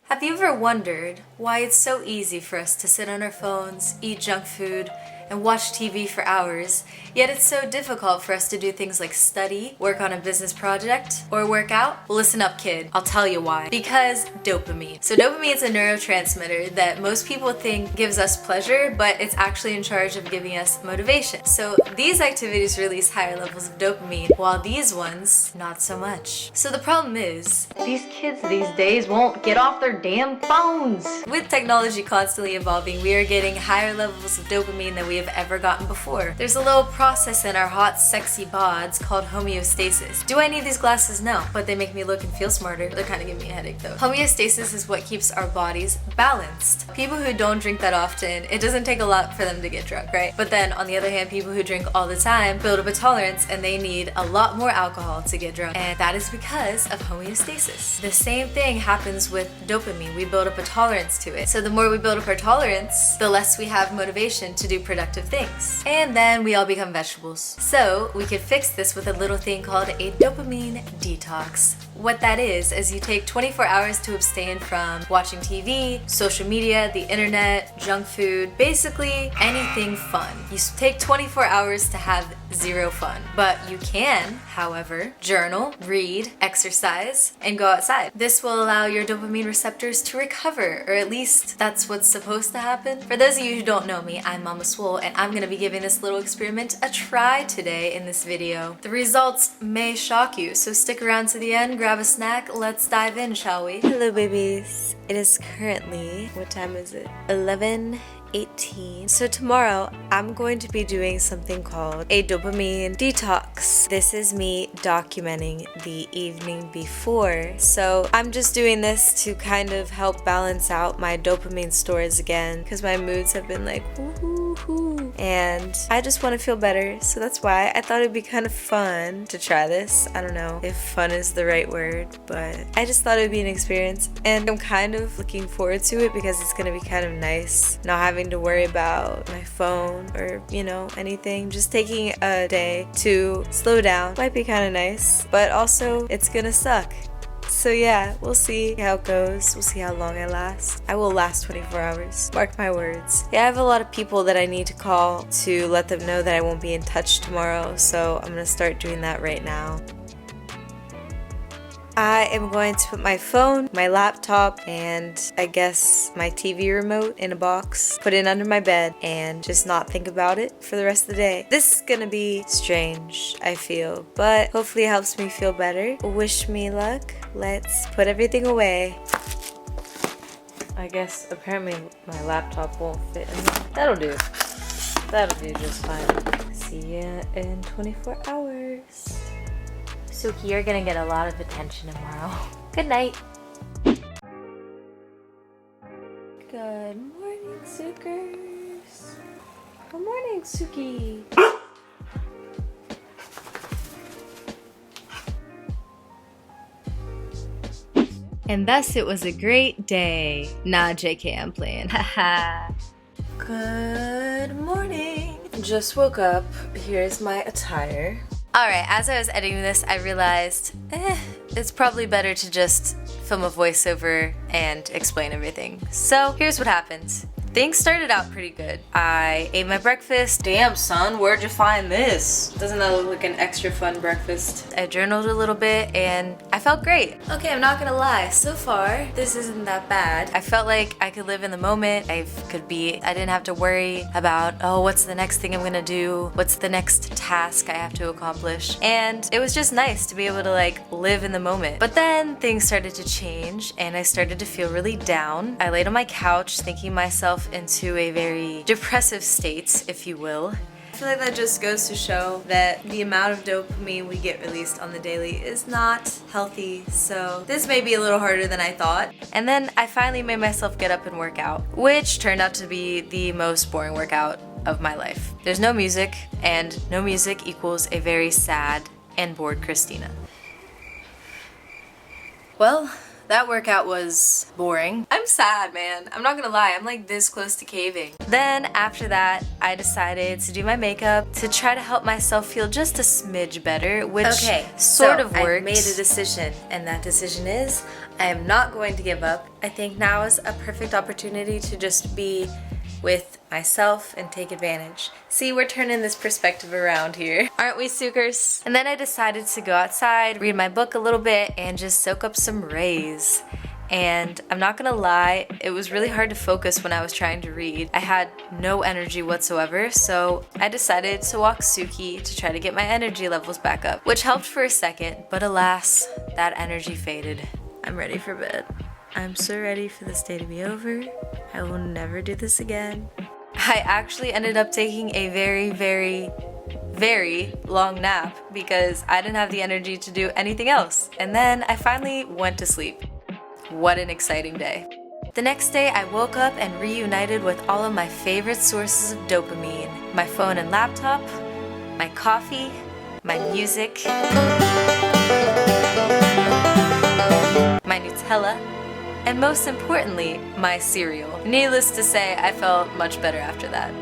Have you ever wondered why it's so easy for us to sit on our phones, eat junk food, and watch TV for hours, yet it's so difficult for us to do things like study, work on a business project, or work out? Well, listen up, kid. I'll tell you why. Because dopamine. So dopamine is a neurotransmitter that most people think gives us pleasure, but it's actually in charge of giving us motivation. So these activities release higher levels of dopamine, while these ones, not so much. So the problem is, these kids these days won't get off their damn phones. With technology constantly evolving, we are getting higher levels of dopamine than we have ever gotten before. There's a little process in our hot, sexy bods called homeostasis. Do I need these glasses? No, but they make me look and feel smarter. They're kind of giving me a headache though. Homeostasis is what keeps our bodies balanced. People who don't drink that often, it doesn't take a lot for them to get drunk, right? But then on the other hand, people who drink all the time build up a tolerance and they need a lot more alcohol to get drunk. And that is because of homeostasis. The same thing happens with dopamine. We build up a tolerance to it. So the more we build up our tolerance, the less we have motivation to do productive things. And then we all become vegetables. So we could fix this with a little thing called a dopamine detox. What that is you take 24 hours to abstain from watching TV, social media, the internet, junk food, basically anything fun. You take 24 hours to have zero fun. But you can, however, journal, read, exercise, and go outside. This will allow your dopamine receptors to recover, or at least that's what's supposed to happen. For those of you who don't know me, I'm Mama Swole, and I'm gonna be giving this little experiment a try today in this video. The results may shock you, so stick around to the end, grab a snack, let's dive in, shall we? Hello babies. It is currently, what time is it? 11:18. So tomorrow I'm going to be doing something called a dopamine detox. This is me documenting the evening before. So I'm just doing this to kind of help balance out my dopamine stores again because my moods have been like woohoo, and I just want to feel better. So that's why I thought it'd be kind of fun to try this. I don't know if fun is the right word, but I just thought it'd be an experience, and I'm kind of looking forward to it because it's gonna be kind of nice not having to worry about my phone or, you know, anything. Just taking a day to slow down might be kind of nice, but also it's gonna suck. So yeah, we'll see how it goes. We'll see how long I last. I will last 24 hours. Mark my words. Yeah, I have a lot of people that I need to call to let them know that I won't be in touch tomorrow, so I'm gonna start doing that right now. I am going to put my phone, my laptop, and I guess my TV remote in a box, put it under my bed, and just not think about it for the rest of the day. This is gonna be strange, I feel, but hopefully it helps me feel better. Wish me luck. Let's put everything away. I guess apparently my laptop won't fit in there. That'll do. That'll do just fine. See ya in 24 hours. Suki, you're gonna get a lot of attention tomorrow. Good night. Good morning, Sukers. Good morning, Suki. And thus it was a great day. Nah, JK, I'm playing. Haha. Good morning. Just woke up. Here's my attire. Alright, as I was editing this, I realized, it's probably better to just film a voiceover and explain everything. So, here's what happened. Things started out pretty good. I ate my breakfast. Damn, son, where'd you find this? Doesn't that look like an extra fun breakfast? I journaled a little bit and I felt great. Okay, I'm not gonna lie. So far, this isn't that bad. I felt like I could live in the moment. I didn't have to worry about, oh, what's the next thing I'm gonna do? What's the next task I have to accomplish? And it was just nice to be able to like live in the moment. But then things started to change and I started to feel really down. I laid on my couch thinking myself into a very depressive state, if you will. I feel like that just goes to show that the amount of dopamine we get released on the daily is not healthy, so this may be a little harder than I thought. And then I finally made myself get up and work out, which turned out to be the most boring workout of my life. There's no music, and no music equals a very sad and bored Christina. Well, that workout was boring. I'm sad, man. I'm not gonna lie, I'm like this close to caving. Then after that, I decided to do my makeup to try to help myself feel just a smidge better, which sort of worked. I made a decision, and that decision is I am not going to give up. I think now is a perfect opportunity to just be with myself and take advantage. See, we're turning this perspective around here. Aren't we, Sookers? And then I decided to go outside, read my book a little bit, and just soak up some rays. And I'm not gonna lie, it was really hard to focus when I was trying to read. I had no energy whatsoever, so I decided to walk Suki to try to get my energy levels back up, which helped for a second, but alas, that energy faded. I'm ready for bed. I'm so ready for this day to be over. I will never do this again. I actually ended up taking a very, very, very long nap because I didn't have the energy to do anything else. And then I finally went to sleep. What an exciting day. The next day I woke up and reunited with all of my favorite sources of dopamine. My phone and laptop, my coffee, my music, my Nutella, and most importantly, my cereal. Needless to say, I felt much better after that.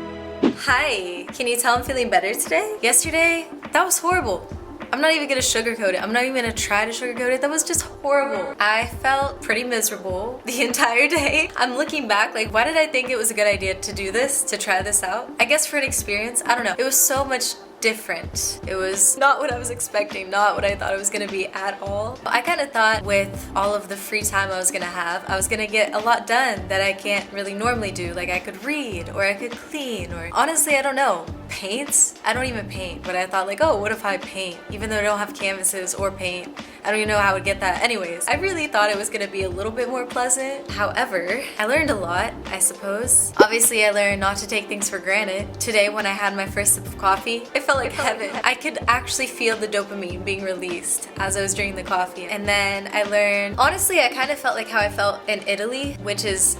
Hi, can you tell I'm feeling better today? Yesterday, that was horrible. I'm not even gonna sugarcoat it. I'm not even gonna try to sugarcoat it. That was just horrible. I felt pretty miserable the entire day. I'm looking back, like, why did I think it was a good idea to do this, to try this out? I guess for an experience, I don't know. It was so much different. It was not what I was expecting, not what I thought it was gonna be at all. I kind of thought with all of the free time I was gonna have, I was gonna get a lot done that I can't really normally do. Like I could read, or I could clean, or honestly, I don't know. Paint? I don't even paint, but I thought like, oh, what if I paint? Even though I don't have canvases or paint, I don't even know how I would get that. Anyways, I really thought it was gonna be a little bit more pleasant. However, I learned a lot, I suppose. Obviously, I learned not to take things for granted. Today, when I had my first sip of coffee, it felt like heaven. I could actually feel the dopamine being released as I was drinking the coffee. And then I learned, honestly, I kind of felt like how I felt in Italy, which is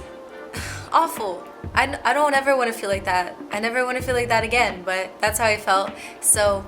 awful. I don't ever want to feel like that. I never want to feel like that again, but that's how I felt. So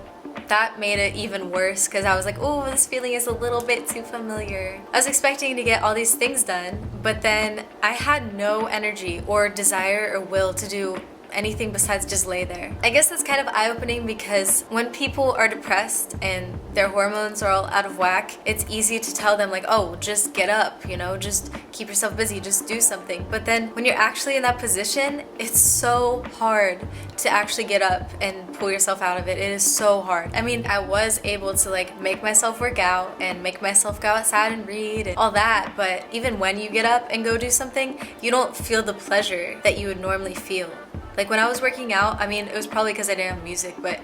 that made it even worse because I was like, oh, this feeling is a little bit too familiar. I was expecting to get all these things done, but then I had no energy or desire or will to do anything besides just lay there. I guess that's kind of eye-opening because when people are depressed and their hormones are all out of whack, it's easy to tell them like, oh, just get up, you know, just keep yourself busy, just do something. But then when you're actually in that position, it's so hard to actually get up and pull yourself out of it. It is so hard. I mean, I was able to like make myself work out and make myself go outside and read and all that, but even when you get up and go do something, you don't feel the pleasure that you would normally feel. Like when I was working out, I mean, it was probably because I didn't have music, but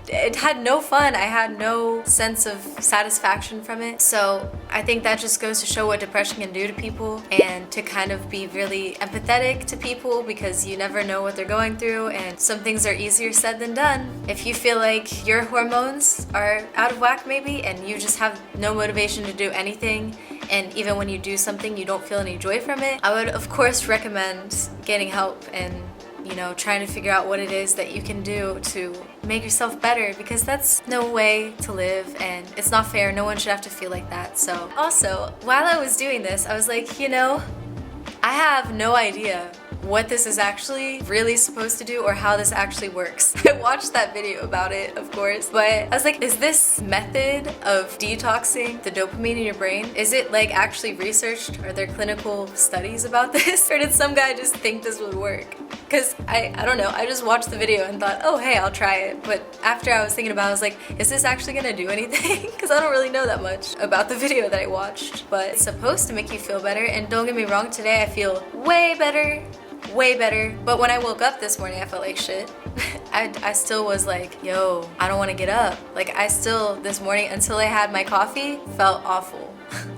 it had no fun. I had no sense of satisfaction from it. So I think that just goes to show what depression can do to people and to kind of be really empathetic to people because you never know what they're going through and some things are easier said than done. If you feel like your hormones are out of whack maybe and you just have no motivation to do anything, and even when you do something you don't feel any joy from it, I would of course recommend getting help and trying to figure out what it is that you can do to make yourself better because that's no way to live and it's not fair. No one should have to feel like that. So also, while I was doing this, I was like, I have no idea what this is actually really supposed to do or how this actually works. I watched that video about it, of course, but I was like, is this method of detoxing the dopamine in your brain, is it like actually researched? Are there clinical studies about this? Or did some guy just think this would work? Because I don't know, I just watched the video and thought, oh hey, I'll try it. But after I was thinking about it, I was like, is this actually gonna do anything? Because I don't really know that much about the video that I watched. But it's supposed to make you feel better, and don't get me wrong, today I feel way better. But when I woke up this morning, I felt like shit. I still was like, yo, I don't want to get up. Like I still, this morning, until I had my coffee, felt awful.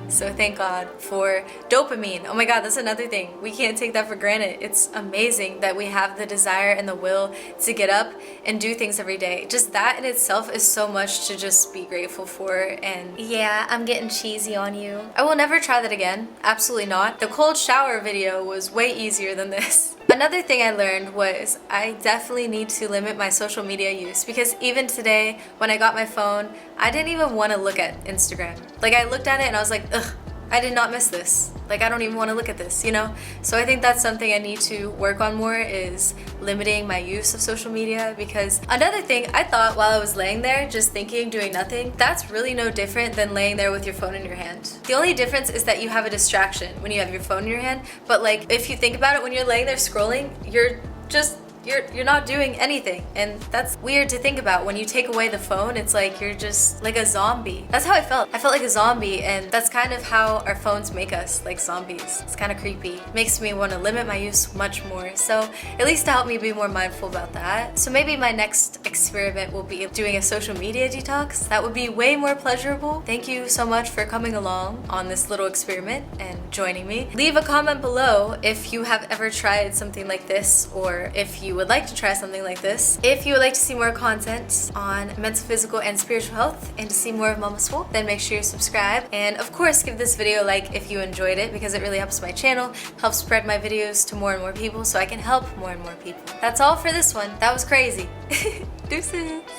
So thank God for dopamine. Oh my God, that's another thing. We can't take that for granted. It's amazing that we have the desire and the will to get up and do things every day. Just that in itself is so much to just be grateful for. And yeah, I'm getting cheesy on you. I will never try that again. Absolutely not. The cold shower video was way easier than this. Another thing I learned was I definitely need to limit my social media use because even today when I got my phone, I didn't even want to look at Instagram. Like I looked at it and I was like, ugh, I did not miss this. Like, I don't even want to look at this, you know? So I think that's something I need to work on more, is limiting my use of social media. Because another thing, I thought while I was laying there just thinking, doing nothing, that's really no different than laying there with your phone in your hand. The only difference is that you have a distraction when you have your phone in your hand, but like, if you think about it, when you're laying there scrolling, you're not doing anything, and that's weird to think about. When you take away the phone, it's like you're just like a zombie. That's how I felt. I felt like a zombie, and that's kind of how our phones make us, like zombies. It's kind of creepy. Makes me want to limit my use much more. So at least to help me be more mindful about that. So maybe my next experiment will be doing a social media detox. That would be way more pleasurable. Thank you so much for coming along on this little experiment and joining me. Leave a comment below if you have ever tried something like this, or if you would like to try something like this. If you would like to see more content on mental, physical, and spiritual health, and to see more of Mama Swole, then make sure you subscribe. And of course, give this video a like if you enjoyed it, because it really helps my channel, helps spread my videos to more and more people so I can help more and more people. That's all for this one. That was crazy. Deuces.